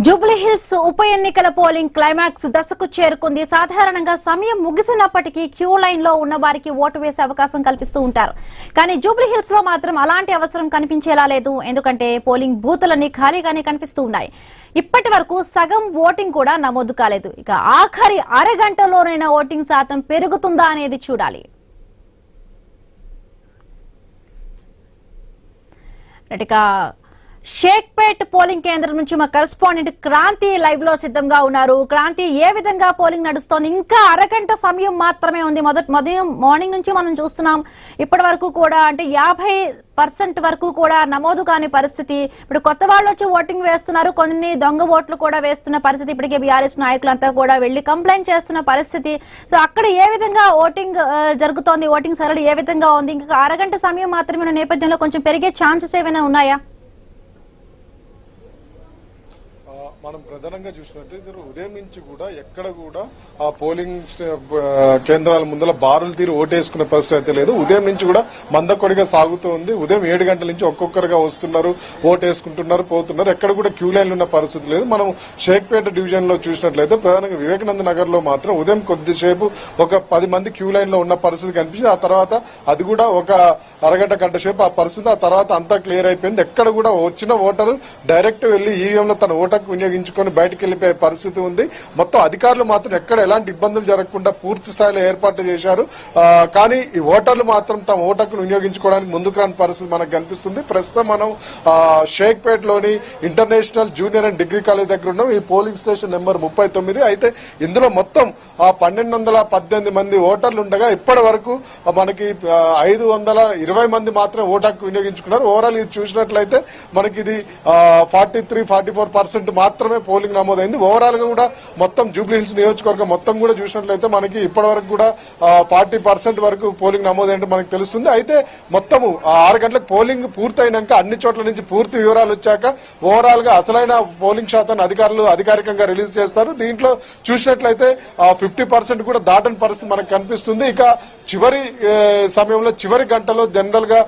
Jubilee hills ఉప ఎన్నికల polling climax దశకు చేరుకుంది. సాధారణంగా సమయం ముగిసినప్పటికీ క్యూ లైన్ లో ఉన్న వారికి ఓటు వేసే అవకాశం కల్పిస్తూ ఉంటారు. కానీ జూబ్లీ హిల్స్ లో మాత్రం అలాంటి అవసరం కనిపించేలా లేదు. ఎందుకంటే పోలింగ్ బూతులన్నీ ఖాళీగానే కనిపిస్తూ ఉన్నాయి. ఇప్పటి వరకు సగం ఓటింగ్ కూడా నమోదు కాలేదు. ఇక ఆఖరి అరగంటలోనైనా ఓటింగ్ శాతం పెరుగుతుందా అనేది చూడాలి. షేక్పేట్ పోలింగ్ కేంద్రం నుంచి మా కరెస్పాండెంట్ క్రాంతి లైవ్ లో సిద్ధంగా ఉన్నారు. క్రాంతి, ఏ విధంగా పోలింగ్ నడుస్తోంది? ఇంకా అరగంట సమయం మాత్రమే ఉంది. మార్నింగ్ నుంచి మనం చూస్తున్నాం. ఇప్పటి వరకు కూడా అంటే 50% వరకు కూడా నమోదు కాని పరిస్థితి. ఇప్పుడు కొత్త వాళ్ళు వచ్చి ఓటింగ్ వేస్తున్నారు, కొన్ని దొంగ ఓట్లు కూడా వేస్తున్న పరిస్థితి. ఇప్పటికే బీఆర్ఎస్ నాయకులంతా కూడా వెళ్లి కంప్లైంట్ చేస్తున్న పరిస్థితి. సో అక్కడ ఏ విధంగా ఓటింగ్ జరుగుతోంది, ఓటింగ్ సరళి ఏ విధంగా ఉంది? ఇంకా అరగంట సమయం మాత్రమే ఉన్న నేపథ్యంలో కొంచెం పెరిగే ఛాన్సెస్ ఏమైనా ఉన్నాయా? మనం ప్రధానంగా చూసినట్లయితే ఉదయం నుంచి కూడా ఎక్కడ కూడా ఆ పోలింగ్ కేంద్రాల ముందర బారులు తీరు ఓటేసుకునే పరిస్థితి అయితే లేదు. ఉదయం నుంచి కూడా మందకొడిగా సాగుతూ ఉంది. ఉదయం 7 గంటల నుంచి ఒక్కొక్కరుగా వస్తున్నారు, ఓటేసుకుంటున్నారు, పోతున్నారు. ఎక్కడ కూడా క్యూ లైన్లు ఉన్న పరిస్థితి లేదు. మనం షేక్పేట డివిజన్ లో చూసినట్లయితే ప్రధానంగా వివేకానంద నగర్ లో మాత్రం ఉదయం కొద్దిసేపు ఒక 10 మంది క్యూ లైన్ లో ఉన్న పరిస్థితి కనిపించింది. ఆ తర్వాత అది కూడా ఒక అరగంట గంట సేపు ఆ పరిస్థితి. ఆ తర్వాత అంతా క్లియర్ అయిపోయింది. ఎక్కడ కూడా వచ్చిన ఓటరు డైరెక్ట్ వెళ్లి ఈవీఎంలో తన ఓటకు వినియోగించుకొని బయటకు వెళ్లిపోయే పరిస్థితి ఉంది. మొత్తం అధికారులు మాత్రం ఎక్కడ ఎలాంటి ఇబ్బందులు జరగకుండా పూర్తి స్థాయిలో ఏర్పాట్లు చేశారు. కానీ ఈ ఓటర్లు మాత్రం తమ ఓటకును వినియోగించుకోవడానికి ముందుకు రాని పరిస్థితి మనకు కనిపిస్తుంది. ప్రస్తుతం మనం షేక్పేట్ లోని international junior and degree college దగ్గర ఉన్నాం. ఈ పోలింగ్ స్టేషన్ నెంబర్ 39. అయితే ఇందులో మొత్తం 1218 మంది ఓటర్లు ఉండగా ఇప్పటి వరకు మనకి 520 మంది మాత్రం ఓటాకు వినియోగించుకున్నారు. ఓవరాల్ ఇది చూసినట్లయితే మనకి ఇది 43-44% మాత్రమే పోలింగ్ నమోదైంది. ఓవరాల్ గా కూడా మొత్తం జూబ్లీ హిల్స్ నియోజకవర్గం మొత్తం కూడా చూసినట్లయితే మనకి ఇప్పటి వరకు కూడా 40% వరకు పోలింగ్ నమోదైనట్టు మనకు తెలుస్తుంది. అయితే మొత్తము 6 గంటలకు పోలింగ్ పూర్తయినాక అన్ని చోట్ల నుంచి పూర్తి వివరాలు వచ్చాక ఓవరాల్ గా అసలైన పోలింగ్ శాతాన్ని అధికారులు అధికారికంగా రిలీజ్ చేస్తారు. దీంట్లో చూసినట్లయితే 50% కూడా దాటని పరిస్థితి మనకు కనిపిస్తుంది. ఇక చివరి సమయంలో చివరి గంటలో జనరల్ గా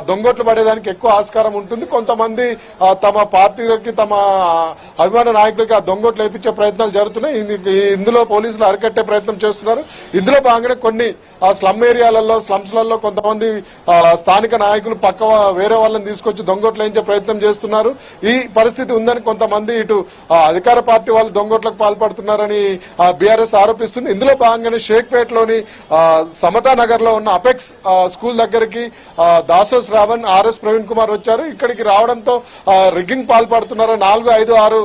దొంగోట్లు పడేదానికి ఎక్కువ ఆస్కారం ఉంటుంది. కొంతమంది తమ పార్టీలకి తమ అభిమాన నాయకులకి ఆ దొంగోట్లు వేయించే ప్రయత్నాలు జరుగుతున్నాయి. ఇందులో పోలీసులు అరికట్టే ప్రయత్నం చేస్తున్నారు. ఇందులో భాగంగానే కొన్ని స్లమ్ ఏరియాలలో స్లమ్స్ లలో కొంతమంది స్థానిక నాయకులు పక్క వేరే వాళ్ళని తీసుకొచ్చి దొంగోట్లు వేయించే ప్రయత్నం చేస్తున్నారు. ఈ పరిస్థితి ఉందని కొంతమంది ఇటు అధికార పార్టీ వాళ్ళు దొంగోట్లకు పాల్పడుతున్నారని బీఆర్ఎస్ ఆరోపిస్తుంది. ఇందులో భాగంగానే షేక్పేట్ లోని సమతా నగర్ లో ఉన్న అపెక్స్ స్కూల్ దగ్గరికి దాసో శ్రావణ్, ఆర్ఎస్ ప్రవీణ్ కుమార్ వచ్చారు. ఇక్కడికి రావడంతో రిగ్గింగ్ పాల్పడుతున్నారు. 4, 5, 6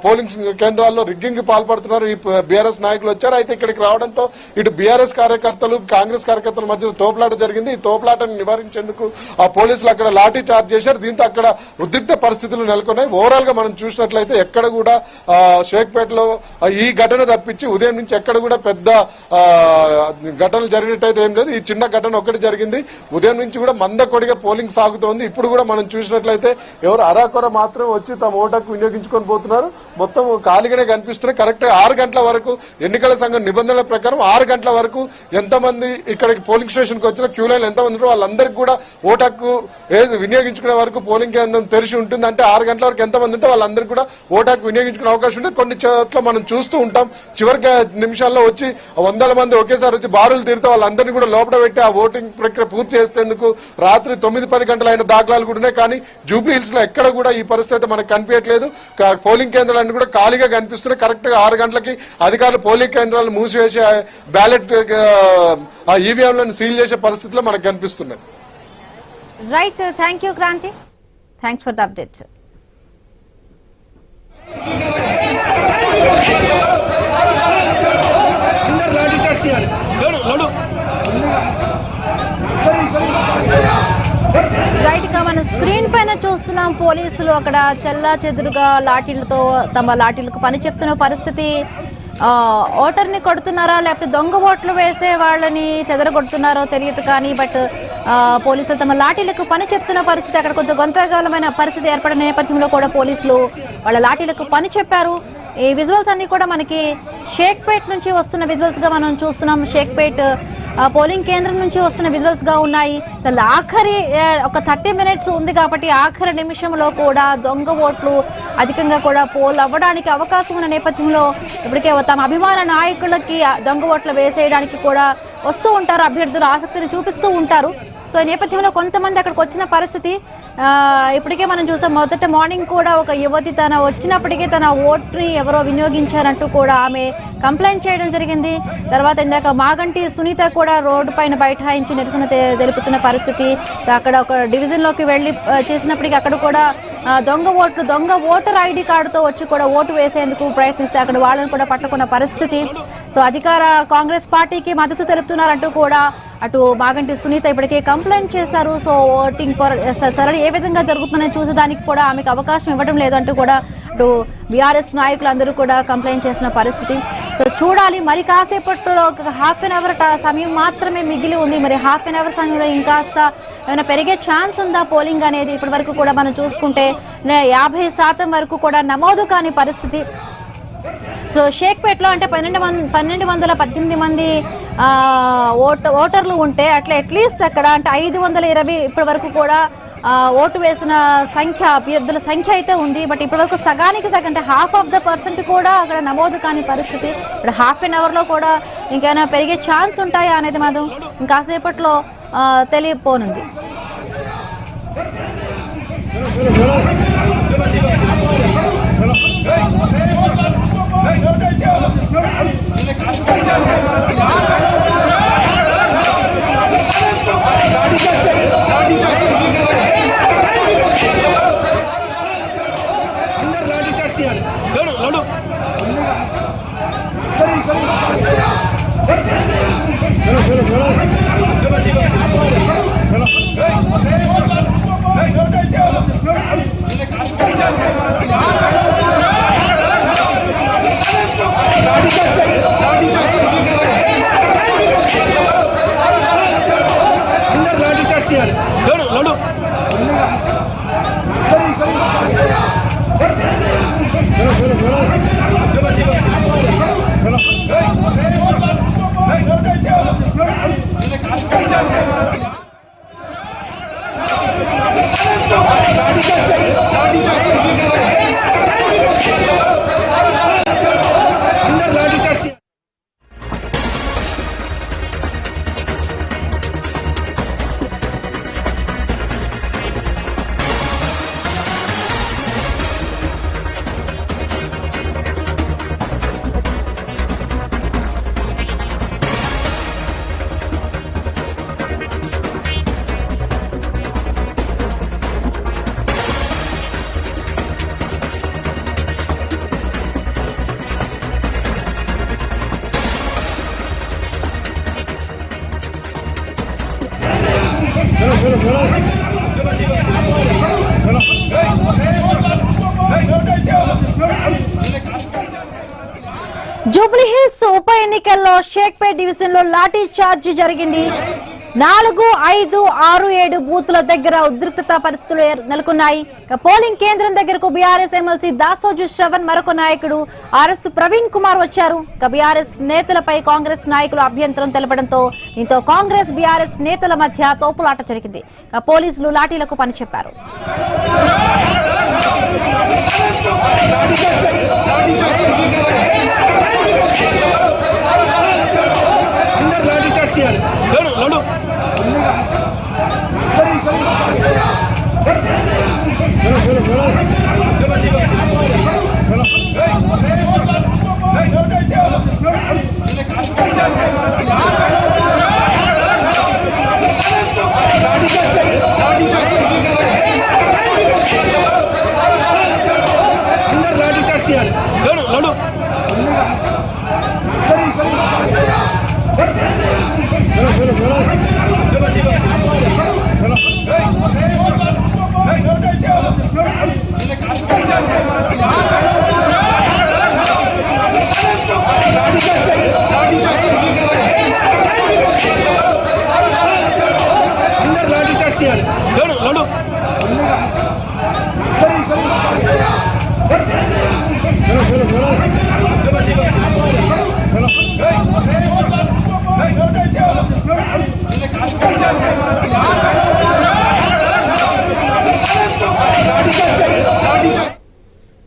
పోలింగ్ కేంద్రాల్లో రిగ్గింగ్ పాల్పడుతున్నారు ఈ బీఆర్ఎస్ నాయకులు వచ్చారు. అయితే ఇక్కడికి రావడంతో ఇటు బీఆర్ఎస్ కార్యకర్తలు కాంగ్రెస్ కార్యకర్తల మధ్య తోపులాట జరిగింది. ఈ తోపులాటను నివారించేందుకు ఆ పోలీసులు అక్కడ లాఠీ చార్జ్ చేశారు. దీంతో అక్కడ ఉద్రిక్త పరిస్థితులు నెలకొన్నాయి. ఓవరాల్ గా మనం చూసినట్లయితే ఎక్కడ కూడా షేక్పేటలో ఈ ఘటన తప్పించి ఉదయం నుంచి ఎక్కడ కూడా పెద్ద ఘటనలు జరిగినట్టయితే ఏం లేదు. ఈ చిన్న ఘటన ఒకటి జరిగింది. ఉదయం నుంచి కూడా మందకొడిగా పోలింగ్ సాగుతోంది. ఇప్పుడు కూడా మనం చూసినట్లయితే ఎవరు అరాకొర మాత్రం వచ్చి తమ ఓటకు వినియోగించుకొని పోతున్నారు. మొత్తం ఖాళీగానే కనిపిస్తున్నాయి. కరెక్ట్ 6 గంటల వరకు ఎన్నికల సంఘం నిబంధనల ప్రకారం 6 గంటల వరకు ఎంతమంది ఇక్కడికి పోలింగ్ స్టేషన్ కి వచ్చిన క్యూ లైన్ ఎంతమంది ఉంటారో వాళ్ళందరికీ కూడా ఓటకు వినియోగించుకునే వరకు పోలింగ్ కేంద్రం తెరిచి ఉంటుంది. అంటే 6 గంటల వరకు ఎంతమంది ఉంటే వాళ్ళందరికీ కూడా ఓటాకు వినియోగించుకునే అవకాశం ఉంటుంది. కొన్ని చోట్ల మనం చూస్తూ ఉంటాం చివరి నిమిషాల్లో వచ్చి 100 మంది ఒకేసారి వచ్చి బారులు తీరితే వాళ్ళందరినీ కూడా లోపల పెట్టి ఆ ఓటింగ్ ప్రక్రియ పూర్తి చేసేందుకు రాత్రి 9-10 గంటలు అయిన దాఖలాలు కూడా ఉన్నాయి. కానీ జూబ్లీ హిల్స్ లో ఎక్కడ కూడా ఈ పరిస్థితి మనకు కనిపించట్లేదు. పోలింగ్ కేంద్రాలన్నీ కూడా ఖాళీగా కనిపిస్తున్నాయి. కరెక్ట్ గా 6 గంటలకి అధికారులు పోలింగ్ కేంద్రాలు మూసివేసి బ్యాలెట్ ఈవీఎంలను సీల్ చేసే పరిస్థితిలో మనకు కనిపిస్తున్నాయి. Right, thank you Kranti, thanks for the updates. Right గా మన స్క్రీన్ పైన చూస్తున్నాం పోలీసులు అక్కడ చెల్లా చెదురుగా లాఠీలతో తమ లాఠీలకు పని చెప్తున్న పరిస్థితి. ఓటర్ని కొడుతున్నారా లేకపోతే దొంగ ఓట్లు వేసే వాళ్ళని చెదరగొడుతున్నారో తెలియదు. కానీ బట్ పోలీసులు తమ లాఠీలకు పని చెప్తున్న పరిస్థితి. అక్కడ కొంత గందరగోళమైన పరిస్థితి ఏర్పడిన నేపథ్యంలో కూడా పోలీసులు వాళ్ళ లాఠీలకు పని చెప్పారు. ఈ విజువల్స్ అన్ని కూడా మనకి షేక్పేట్ నుంచి వస్తున్న విజువల్స్ గా మనం చూస్తున్నాం. షేక్పేట్ పోలింగ్ కేంద్రం నుంచి వస్తున్న విజువల్స్ గా ఉన్నాయి. అసలు ఆఖరి ఒక 30 మినిట్స్ ఉంది కాబట్టి ఆఖరి నిమిషంలో కూడా దొంగ ఓట్లు అధికంగా కూడా పోల్ అవ్వడానికి అవకాశం ఉన్న నేపథ్యంలో ఇప్పటికే తమ అభిమాన నాయకులకి దొంగ ఓట్లు వేసేయడానికి కూడా వస్తూ ఉంటారు, అభ్యర్థులు ఆసక్తిని చూపిస్తూ ఉంటారు. సో ఈ నేపథ్యంలో కొంతమంది అక్కడికి వచ్చిన పరిస్థితి ఇప్పటికే మనం చూసాం. మొదట మార్నింగ్ కూడా ఒక యువతి తన వచ్చినప్పటికీ తన ఓట్ని ఎవరో వినియోగించారంటూ కూడా ఆమె కంప్లైంట్ చేయడం జరిగింది. తర్వాత ఇందాక మాగంటి సునీత కూడా రోడ్డు పైన బైఠాయించి నిరసన తెలుపుతున్న పరిస్థితి. సో అక్కడ ఒక డివిజన్లోకి వెళ్ళి చేసినప్పటికీ అక్కడ కూడా దొంగ ఓటర్ ఐడి కార్డుతో వచ్చి కూడా ఓటు వేసేందుకు ప్రయత్నిస్తే అక్కడ వాళ్ళని కూడా పట్టుకున్న పరిస్థితి. సో అధికార కాంగ్రెస్ పార్టీకి మద్దతు తెలుపుతున్నారంటూ కూడా అటు మాగంటి సునీత ఇప్పటికే కంప్లైంట్ చేశారు. సో ఓటింగ్ సరళి ఏ విధంగా జరుగుతుందని చూసేదానికి కూడా ఆమెకు అవకాశం ఇవ్వడం లేదంటూ కూడా అటు బీఆర్ఎస్ నాయకులందరూ కూడా కంప్లైంట్ చేసిన పరిస్థితి. సో చూడాలి, మరి కాసేపట్లో ఒక హాఫ్ అన్ అవర్ సమయం మాత్రమే మిగిలి ఉంది. మరి హాఫ్ అన్ అవర్ సమయంలో ఇంకాస్త ఏమైనా పెరిగే ఛాన్స్ ఉందా పోలింగ్ అనేది? ఇప్పటి వరకు కూడా మనం చూసుకుంటే 50% వరకు కూడా నమోదు కాని పరిస్థితి. సో షేక్పేట్లో అంటే 1218 మంది ఓటర్లు ఉంటే అట్లా అట్లీస్ట్ అక్కడ అంటే 520 ఇప్పటి వరకు కూడా ఓటు వేసిన సంఖ్య అభ్యర్థుల సంఖ్య అయితే ఉంది. బట్ ఇప్పటివరకు సగానికి సగం అంటే 50% కూడా అక్కడ నమోదు కాని పరిస్థితి. ఇప్పుడు హాఫ్ అన్ అవర్లో కూడా ఇంకేమైనా పెరిగే ఛాన్స్ ఉంటాయా అనేది మాత్రం ఇంకాసేపట్లో తెలియపోనుంది. జూబ్లీ హిల్స్ ఉప ఎన్నికల్లో షేక్పేట్ డివిజన్ లో లాఠీ చార్జ్ జరిగింది. 4, 5, 6, 7 బూత్ల దగ్గర ఉద్రిక్తత పరిస్థితులు నెలకొన్నాయి. పోలింగ్ కేంద్రం దగ్గరకు బీఆర్ఎస్ ఎమ్మెల్సీ దాసోజు శ్రవణ్ మరొక నాయకుడు ఆర్ఎస్ ప్రవీణ్ కుమార్ వచ్చారు. బీఆర్ఎస్ నేతలపై కాంగ్రెస్ నాయకులు అభ్యంతరం తెలపడంతో దీంతో కాంగ్రెస్ బీఆర్ఎస్ నేతల మధ్య తోపులాట జరిగింది. పోలీసులు లాఠీలకు పని చెప్పారు. Hey!